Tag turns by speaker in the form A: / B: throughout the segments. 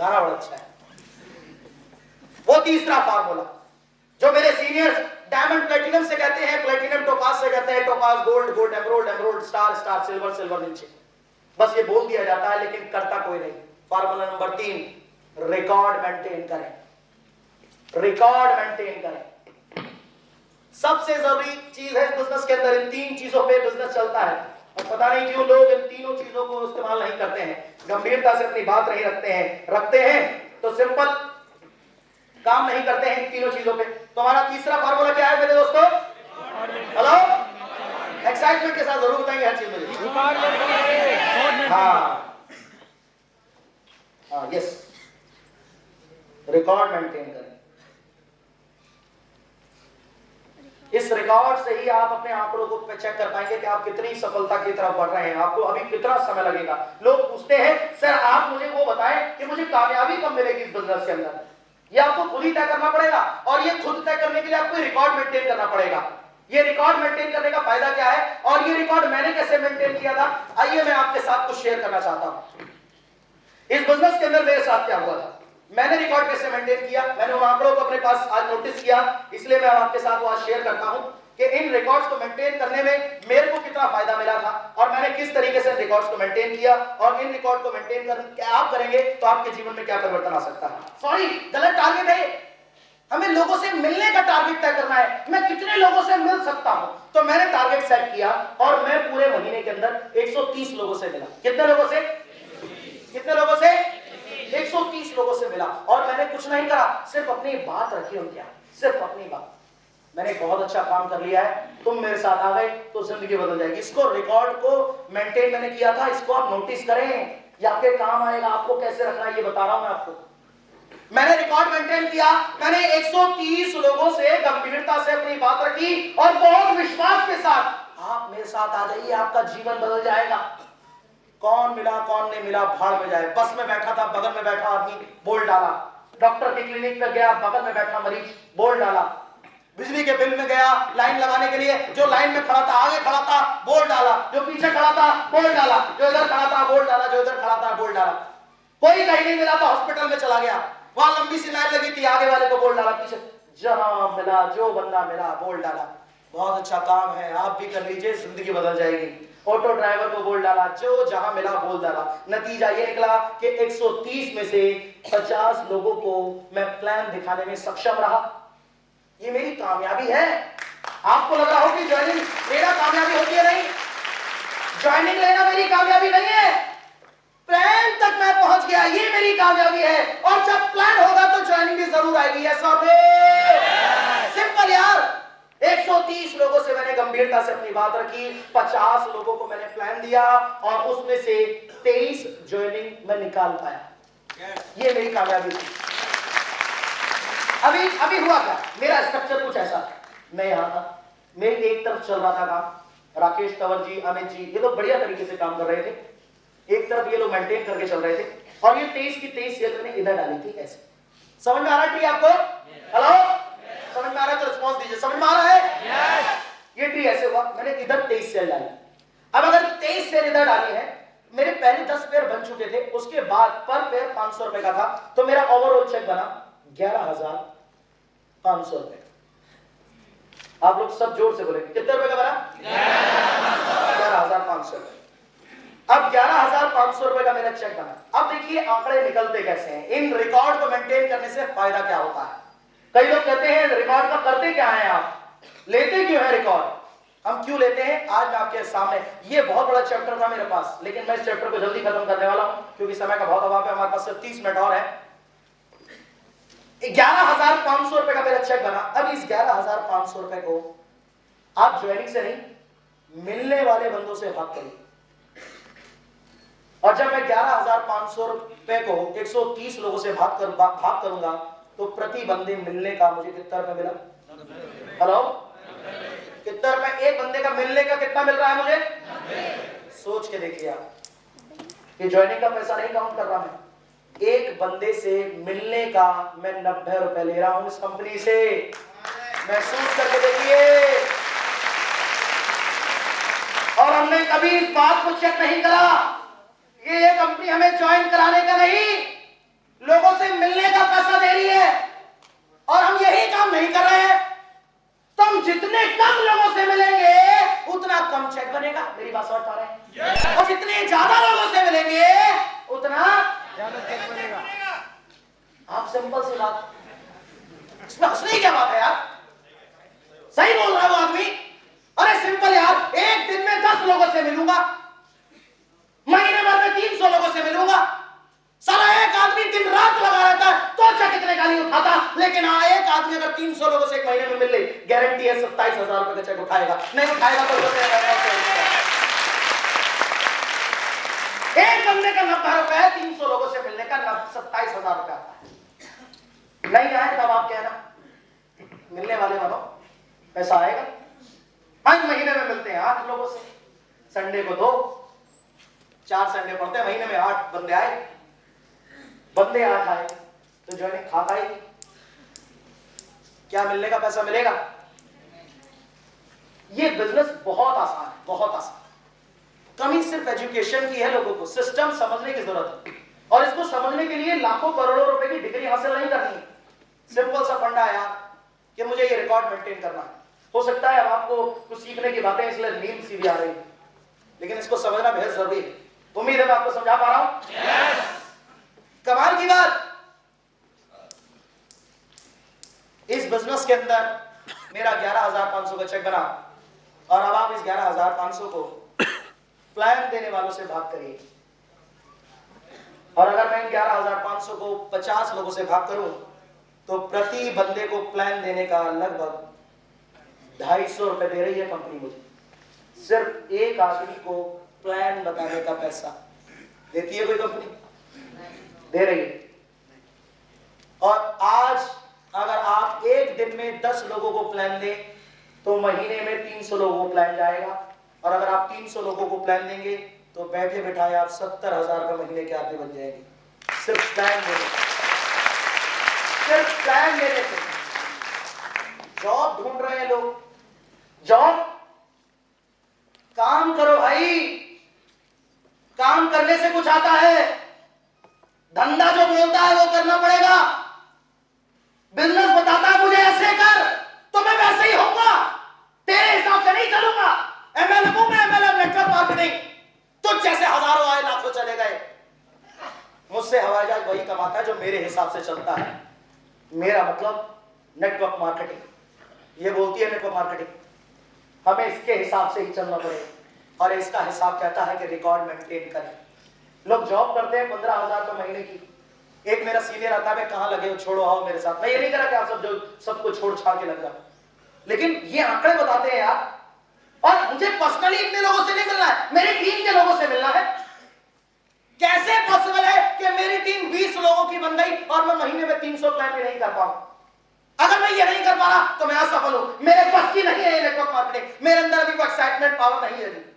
A: गाना बड़ा अच्छा है। वो तीसरा फार्मूला जो मेरे सीनियर्स डायमंड प्लेटिनम से कहते हैं, प्लेटिनम टोपाज से कहते हैं, topaz gold, gold emerald, emerald star, star silver, silver नीचे, बस ये बोल दिया जाता है लेकिन करता कोई नहीं। फार्मूला नंबर 3, रिकॉर्ड मेंटेन करें, रिकॉर्ड मेंटेन करें। सबसे जरूरी चीज है बिजनेस के अंदर, इन 3 चीजों पे बिजनेस चलता है और पता नहीं क्यों लोग इन तीनों चीजों को इस्तेमाल नहीं करते हैं, गंभीरता से अपनी बात नहीं रखते हैं तो सिंपल काम नहीं करते हैं इन तीनों चीजों पे। तो हमारा तीसरा फार्मूला क्या है मेरे दोस्तों? हेलो, एक्साइटमेंट के साथ जरूर बताएंगे हर चीज में। हाँ यस, रिकॉर्ड मेंटेन करें। इस रिकॉर्ड से ही आप अपने आंकड़ों को चेक कर पाएंगे कि आप कितनी सफलता की तरफ बढ़ रहे हैं, आपको अभी कितना समय लगेगा। लोग पूछते हैं सर आप मुझे वो बताएं कि मुझे कामयाबी कब मिलेगी इस बिजनेस के अंदर। ये आपको खुद ही तय करना पड़ेगा और ये खुद तय करने के लिए आपको रिकॉर्ड मेंटेन करना पड़ेगा। ये रिकॉर्ड मेंटेन करने का फायदा क्या है और ये रिकॉर्ड मैंने कैसे मेंटेन किया था, आइए मैं आपके साथ कुछ शेयर करना चाहता हूं। इस बिजनेस के अंदर मेरे साथ क्या हुआ था, मैंने रिकॉर्ड कैसे मेंटेन किया, मैंने उन आंकड़ों को अपने पास आज नोटिस किया, इसलिए मैं आपके साथ वो आज शेयर करता हूं कि इन रिकॉर्ड्स को मेंटेन करने में मेरे को कितना फायदा मिला था और मैंने किस तरीके से रिकॉर्ड्स को मेंटेन किया और इन रिकॉर्ड को मेंटेन कर आप करेंगे तो आपके जीवन में क्या परिवर्तन आ सकता है। सॉरी, गलत टारगेट है, हमें लोगों से मिलने का टारगेट तय करना है, मैं कितने लोगों से मिल सकता हूं। तो मैंने टारगेट सेट किया और मैं पूरे महीने के अंदर 130 लोगों से मिला। कितने लोगों से? 130 लोगों से मिला और मैंने कुछ नहीं करा, सिर्फ अपनी बात रखी उनके, सिर्फ अपनी बात। मैंने बहुत अच्छा काम कर लिया है, तुम मेरे साथ आ गए तो जिंदगी बदल जाएगी। इसको रिकॉर्ड को मेंटेन मैंने किया था, इसको आप नोटिस करें, ये आपके काम आएगा। आपको कैसे रखना है ये बता रहा हूं मैं आपको। मैंने रिकॉर्ड मेंटेन किया, मैंने 130 लोगों से गंभीरता से अपनी बात रखी और बहुत विश्वास के साथ आप मेरे साथ आ जाइए, आपका जीवन बदल जाएगा। कौन मिला कौन नहीं मिला भाड़ में जाए। बस में बैठा था, बगल में बैठा आदमी बोल डाला, डॉक्टर की क्लिनिक पे गया, बगल में बैठा मरीज बोल डाला, बिजली के बिल में गया लाइन लगाने के लिए, जो लाइन में खड़ा था आगे खड़ा था बोल डाला, जो पीछे खड़ा था बोल डाला, जो इधर खड़ा था बोल डाला, जो इधर खड़ा था बोल डाला। कोई कहीं नहीं मिला तो हॉस्पिटल में चला गया, वहां लंबी सी लाइन लगी थी, आगे वाले को बोल डाला, पीछे जहां मिला जो बंदा मिला बोल डाला। बहुत अच्छा काम है, आप भी कर लीजिए, जिंदगी बदल जाएगी। ऑटो ड्राइवर को बोल डाला, जो जहां मिला बोल डाला। नतीजा ये निकला कि 130 में से 50 लोगों को मैं प्लान दिखाने में सक्षम रहा। ये मेरी कामयाबी है। आपको लग रहा हो कि ज्वाइनिंग मेरा कामयाबी होती है, नहीं, ज्वाइनिंग लेना मेरी कामयाबी नहीं है, प्लान तक मैं पहुंच गया ये मेरी कामयाबी है। और जब प्लान होगा तो ज्वाइनिंग भी जरूर आएगी। ऐसा सिंपल यार। 130 लोगों से मैंने गंभीरता से अपनी बात रखी, 50 लोगों को मैंने प्लान दिया और उसमें से 23 ज्वाइनिंग मैं निकाल पाया। ये मेरी कामयाबी थी। अभी हुआ क्या, मेरा स्ट्रक्चर कुछ ऐसा था। मैं यहां था, मेरी एक तरफ चल रहा था काम, राकेश तंवर जी, अमित जी, ये लोग बढ़िया तरीके से काम कर रहे थे। एक तरफ ये लोग मेंटेन करके चल रहे थे और ये 23 की 23 सेल मैंने इधर डाली थी ऐसे। समझ में आ रहा है आपको? हेलो, समझ में आ रहा है तो रिस्पॉन्स दीजिए। समझ में आ रहा है? ये ट्री ऐसे हुआ, मैंने इधर 23 सेल डाली। अब अगर 23 सेल इधर डाली है, मेरे पहले 10 पेयर बन चुके थे, उसके बाद पर पेयर 500 रुपए का था, तो मेरा ओवरऑल चेक बना 11,500 रुपए। आप लोग सब जोर से बोलेंगे, कितने रुपए का बना? 11,500 रुपए। अब 11,500 रुपए का मेरा चेक बना। अब देखिए आंकड़े निकलते कैसे हैं, इन रिकॉर्ड को मेंटेन करने से फायदा क्या होता है। कई लोग कहते हैं रिकॉर्ड का करते क्या है, आप लेते क्यों है रिकॉर्ड, हम क्यों लेते हैं, आज मैं आपके सामने। ये बहुत बड़ा चैप्टर था मेरे पास, लेकिन मैं इस चैप्टर को जल्दी खत्म करने वाला हूं क्योंकि समय का बहुत अभाव है, हमारे पास सिर्फ 30 मिनट और है। 11,500 रुपए का मेरा चेक बना। अब इस 11,500 रुपए को आप ज्वाइनिंग से नहीं, मिलने वाले बंदों से भाग करिए। और जब मैं 11,500 रुपए को 130 लोगों से भाग करूंगा तो प्रति बंदे मिलने का मुझे कितना रुपए मिला? हेलो, कितना रुपए एक बंदे का मिलने का कितना मिल रहा है मुझे? सोच के देखिए आप, ये ज्वाइनिंग का पैसा नहीं काउंट कर रहा मैं, एक बंदे से मिलने का मैं 90 रुपए ले रहा हूं इस कंपनी से। महसूस करके देखिए। और हमने कभी इस बात को चेक नहीं करा, ये कंपनी हमें ज्वाइन कराने का नहीं, लोग लेकिन एक आदमी अगर 300 लोगों से एक महीने में मिल ले, गारंटी है 27,000 रुपए का चेक उठाएगा। नहीं उठाएगा तो एक बंदे का 90 रुपए, 300 लोगों से मिलने का 27,000 रुपए आता है। नहीं आए तब आप कहना, मिलने वाले बनो, पैसा आएगा। हर महीने में मिलते हैं 8 लोगों से, संडे को 2, 4 संडे पड़ते हैं, महीने में 8 बंदे आए। बंदे 8 आए तो ज्वाइनिंग खा पाएगी? क्या मिलने का पैसा मिलेगा? ये बिजनेस बहुत आसान है, बहुत आसान। कमी सिर्फ एजुकेशन की है, लोगों को सिस्टम समझने की जरूरत है। और इसको समझने के लिए लाखों करोड़ों रुपए की डिग्री हासिल नहीं करनी है। सिंपल सा फंडा है यार कि मुझे ये रिकॉर्ड मेंटेन करना है। हो सकता है अब आपको कुछ सीखने की बातें इसलिए नींद सी भी आ रही है, लेकिन इसको समझना बेहद जरूरी है। उम्मीद है मैं आपको समझा पा रहा हूं। yes! कमाल की बात, इस बिजनेस के अंदर मेरा 11,500 का चेक बना, और अब आप इस 11,500 को प्लान देने वालों से भाग करिए। और अगर मैं इन 11,500 को 50 लोगों से भाग करूं तो प्रति बंदे को प्लान देने का लगभग 250 रुपए दे रही है कंपनी मुझे। सिर्फ एक आदमी को प्लान बताने का पैसा देती है कोई कंपनी? दे रही है। और आज अगर आप एक दिन में 10 लोगों को प्लान दें तो महीने में 300 लोगों को प्लान जाएगा। और अगर आप 300 लोगों को प्लान देंगे तो बैठे बैठाए आप 70,000 का महीने के आदमी बन जाएंगे, सिर्फ प्लान देने से। सिर्फ प्लान देने से। जॉब ढूंढ रहे हैं लोग, जॉब, काम करो भाई, काम करने से कुछ आता है। धंधा जो बोलता है वो करना पड़ेगा। बिजनेस बताता है मुझे ऐसे कर तो मैं वैसे ही होऊंगा, तेरे हिसाब से नहीं चलूंगा। एमएलएम हूं मैं, एमएलएम नेटवर्क मार्केटिंग, तो जैसे हजारों आए लाखों चले गए। मुझसे हवाई जहाज वही कमाता है जो मेरे हिसाब से चलता है। मेरा मतलब नेटवर्क मार्केटिंग। ये बोलती है नेटवर्क मार्केटिंग, हमें इसके हिसाब से ही चलना पड़ेगा। और इसका हिसाब कहता है कि रिकॉर्ड मेंटेन करें। लोग जॉब करते हैं 15,000 का महीने की। एक मेरा सीनियर आता है, कहां लगे हो, छोड़ो आओ मेरे साथ। मैं ये नहीं कह रहा कि आप सब जो सबको छोड़ छाड़ के लग जाओ, लेकिन ये आंकड़े बताते हैं यार। और मुझे पर्सनली इतने लोगों से नहीं मिलना है, मेरी टीम के लोगों से मिलना है। कैसे पॉसिबल है कि मेरी टीम 20 लोगों की बन गई और मैं महीने में 300 प्लान भी नहीं कर पाऊं? अगर मैं ये नहीं कर पा रहा तो मैं असफल हूं। मेरे पास की नहीं है ये नेटवर्क मार्केटिंग, मेरे अंदर अभी वो एक्साइटमेंट पावर नहीं है।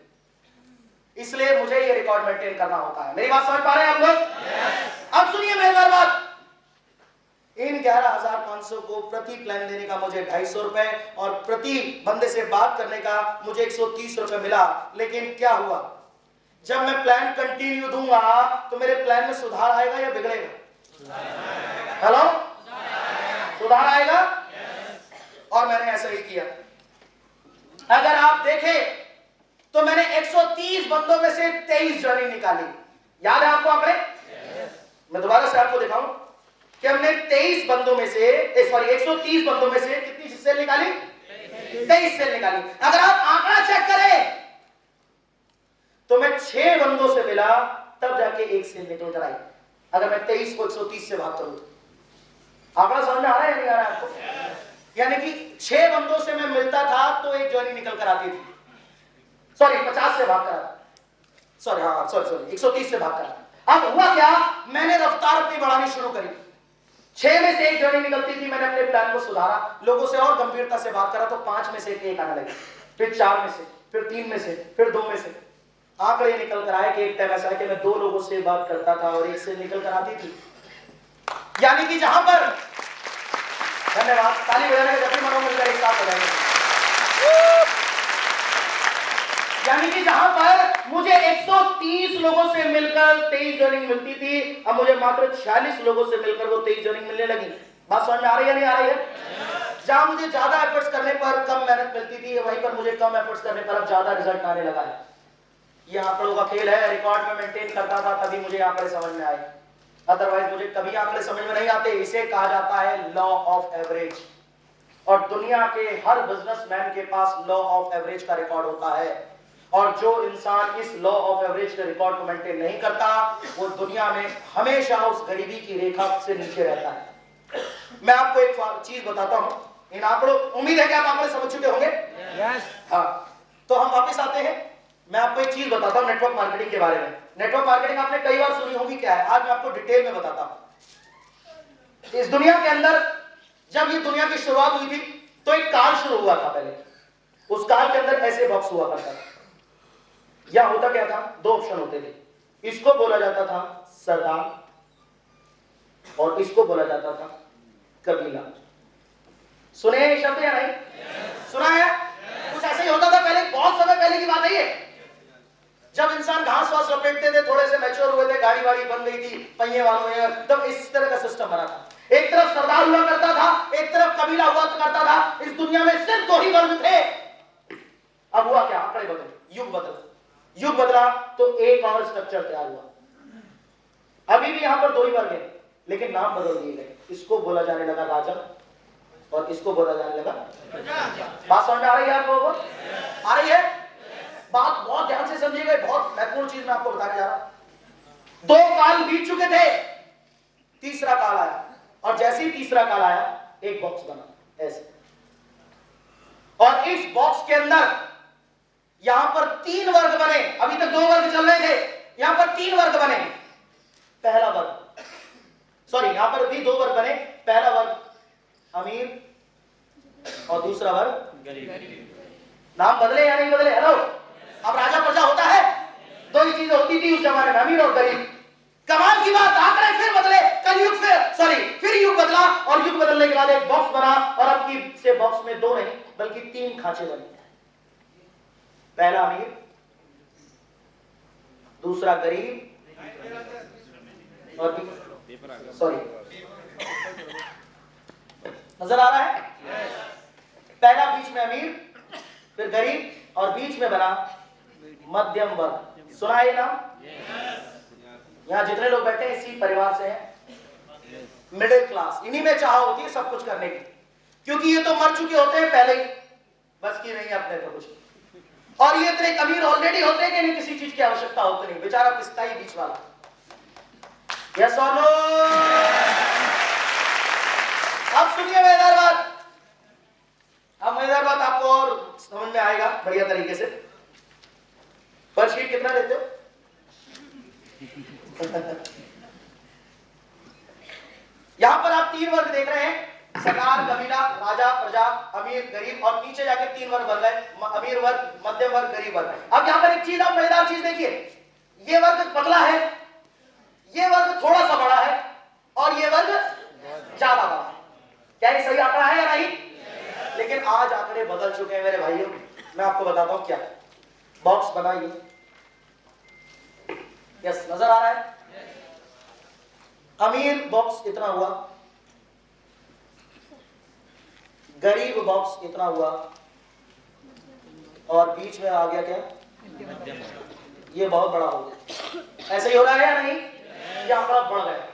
A: इसलिए मुझे ये रिकॉर्ड मेंटेन करना होता है। मेरी बात समझ पा रहे हैं आप लोग? yes. अब सुनिए मेरी बात। इन 11,500 को प्रति प्लान देने का मुझे 250 रुपए और प्रति बंदे से बात करने का मुझे 130 रुपए मिला। लेकिन क्या हुआ, जब मैं प्लान कंटिन्यू दूंगा तो मेरे प्लान में सुधार आएगा या बिगड़ेगा? हेलो, सुधार आएगा? और मैंने ऐसा ही किया। अगर आप देखें तो मैंने 130 बंदों में से 23 ज्वाइनिंग निकाली। याद है आपको आंकड़े? मैं दोबारा से आपको दिखाऊं कि हमने 23 बंदों में से 130 बंदों में से कितनी सेल निकाली? 23 सेल निकाली। अगर आप आंकड़ा चेक करें तो मैं 6 बंदों से मिला, तब जाके एक सेल निकल कर आई। अगर मैं 23 को 130 से भाग करूं तो आंकड़ा समझ में आ रहा है या नहीं आ रहा है आपको? यानी कि 6 बंदों से मैं मिलता था तो एक ज्वाइनिंग निकल कर आती थी। सॉरी 50 से भाग कर, सॉरी 130 से भाग कर। अब हुआ क्या, मैंने रफ्तार अपनी बढ़ानी शुरू करी। 6 में से एक ज्वाइनिंग निकलती थी, मैंने अपने प्लान को सुधारा, लोगों से और गंभीरता से बात करा तो 5 में से एक आने लगी, फिर 4 में से, फिर 3 में से, फिर 2 में से। आंकड़े निकल कर आए कि एक टाइम ऐसा है कि मैं 2 लोगों से बात करता था और एक से निकल कर आती थी। यानी कि जहां पर, धन्यवाद, ताली बजाने का जब भी मनो मिलकर एक साथ बजाएंगे। यानी कि जहां पर मुझे 130 लोगों से मिलकर 23 ज्वाइनिंग मिलती थी, अब मुझे मात्र 46 लोगों से मिलकर वो 23 ज्वाइनिंग मिलने लगी। बात समझ में आ रही है नहीं आ रही है? जहां मुझे ज्यादा एफर्ट्स करने पर कम मेहनत मिलती थी, वहीं पर मुझे कम एफर्ट्स करने पर अब ज्यादा रिजल्ट आने लगा है। ये आंकड़ों का खेल है। रिकॉर्ड में मेंटेन करता था तभी मुझे आंकड़े समझ में आए, अदरवाइज मुझे कभी आंकड़े समझ में नहीं आते। इसे कहा जाता है लॉ ऑफ एवरेज। और दुनिया के हर बिजनेसमैन के पास लॉ ऑफ एवरेज का रिकॉर्ड होता है। और जो इंसान इस लॉ ऑफ एवरेज के रिकॉर्ड को मेंटेन नहीं करता वो दुनिया में हमेशा उस गरीबी की रेखा से नीचे रहता है। मैं आपको एक चीज बताता हूं, इन आंकड़ों, उम्मीद है कि आप आंकड़े समझ चुके होंगे। हाँ, तो हम वापस आते हैं। मैं आपको एक चीज बताता हूं नेटवर्क मार्केटिंग के बारे में। नेटवर्क मार्केटिंग आपने कई बार सुनी होगी, क्या है, आज मैं आपको डिटेल में बताता हूं। इस दुनिया के अंदर जब ये दुनिया की शुरुआत हुई थी तो एक काल शुरू हुआ था पहले। उस काल के अंदर ऐसे बॉक्स हुआ करता था। या होता क्या था, दो ऑप्शन होते थे। इसको बोला जाता था सरदार और इसको बोला जाता था कबीला। सुने ये शब्द या नहीं? सुना है? कुछ ऐसा ही होता था पहले, बहुत समय पहले की बात है ये। जब इंसान घास वास लपेटते थे, थोड़े से मैच्योर हुए थे, गाड़ी वाड़ी बन गई थी पहिए वालों में, तब इस तरह का सिस्टम बना था। एक तरफ सरदार हुआ करता था, एक तरफ कबीला हुआ करता था। इस दुनिया में सिर्फ दो ही वर्ग थे। अब हुआ क्या, आंकड़े बदले, युग बदला। युग बदला तो एक और स्ट्रक्चर तैयार हुआ। अभी भी यहां पर दो ही वर्ग है, लेकिन नाम बदल दिए गए। इसको बोला जाने लगा राजा और इसको बोला जाने लगा। बात समझ में आ रही है आप लोगों को? आ रही है? बात बहुत ध्यान से समझिएगा, बहुत महत्वपूर्ण चीज मैं आपको बताने जा रहा हूं। दो काल बीत चुके थे, तीसरा काल आया, और जैसे ही तीसरा काल आया एक बॉक्स बना ऐसे, और इस बॉक्स के अंदर यहां पर तीन वर्ग बने। अभी तक दो वर्ग चल रहे थे, यहां पर तीन वर्ग बने। पहला वर्ग, सॉरी, यहां पर भी दो वर्ग बने। पहला वर्ग अमीर और दूसरा वर्ग गरीब। नाम बदले या नहीं बदले? हेलो, अब राजा प्रजा होता है, दो ही चीजें होती थी उस जमाने में, अमीर और गरीब। कमाल की बात, आंकड़े फिर बदले, कलयुग फिर युग बदला, और युग बदलने के बाद एक बॉक्स बना, और अब की से बॉक्स में दो नहीं बल्कि तीन खांचे बने। पहला अमीर, दूसरा गरीब, और सॉरी, नजर आ रहा है? पहला बीच में अमीर, फिर गरीब, और बीच में बना मध्यम वर्ग। सुना है नाम? यहां जितने लोग बैठे हैं इसी परिवार से हैं, मिडिल क्लास। इन्हीं में चाह होती है सब कुछ करने की, क्योंकि ये तो मर चुके होते हैं पहले ही, बस की नहीं अपने तो कुछ। और ये इतने अमीर ऑलरेडी होते हैं कि इन्हें किसी चीज की आवश्यकता होती नहीं, बेचारा पिसता ही बीच वाला। यस और नो? अब सुनिए मजेदार बात, अब मजेदार बात आपको और समझ में आएगा बढ़िया तरीके से। पर शीट कितना लेते हो? यहां पर आप तीन वर्ग देख रहे हैं, सरदार, कबीला, राजा, प्रजा, अमीर, गरीब, और नीचे जाके तीन वर्ग बन गए, अमीर वर्ग, मध्यम वर्ग, गरीब वर्ग। अब यहां पर एक चीज, आप मजेदार चीज देखिए, ये वर्ग पतला है, ये वर्ग थोड़ा सा बड़ा है, और ये वर्ग ज्यादा बड़ा है। क्या ये सही आंकड़ा है या नहीं? लेकिन आज आंकड़े बदल चुके हैं मेरे भाइयों। मैं आपको बताता हूं क्या। बॉक्स बनाइए, यस, नजर आ रहा है? अमीर बॉक्स इतना हुआ, गरीब बॉक्स इतना हुआ, और बीच में आ गया क्या? ये बहुत बड़ा हो गया। ऐसे ही हो रहा है या नहीं? ये आंकड़ा बढ़ गया।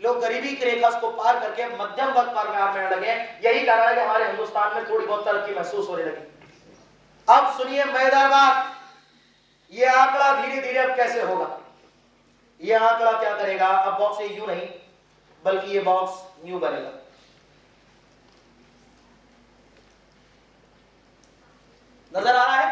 A: लोग गरीबी की रेखा को पार करके मध्यम वर्ग पर आने लगे। यही कारण है कि हमारे हिंदुस्तान में थोड़ी बहुत तरक्की महसूस होने लगी। अब सुनिए मजेदार बात, ये आंकड़ा धीरे धीरे अब कैसे होगा? ये आंकड़ा क्या करेगा? अब बॉक्स यू नहीं बल्कि ये बॉक्स न्यू बनेगा। नजर आ रहा है?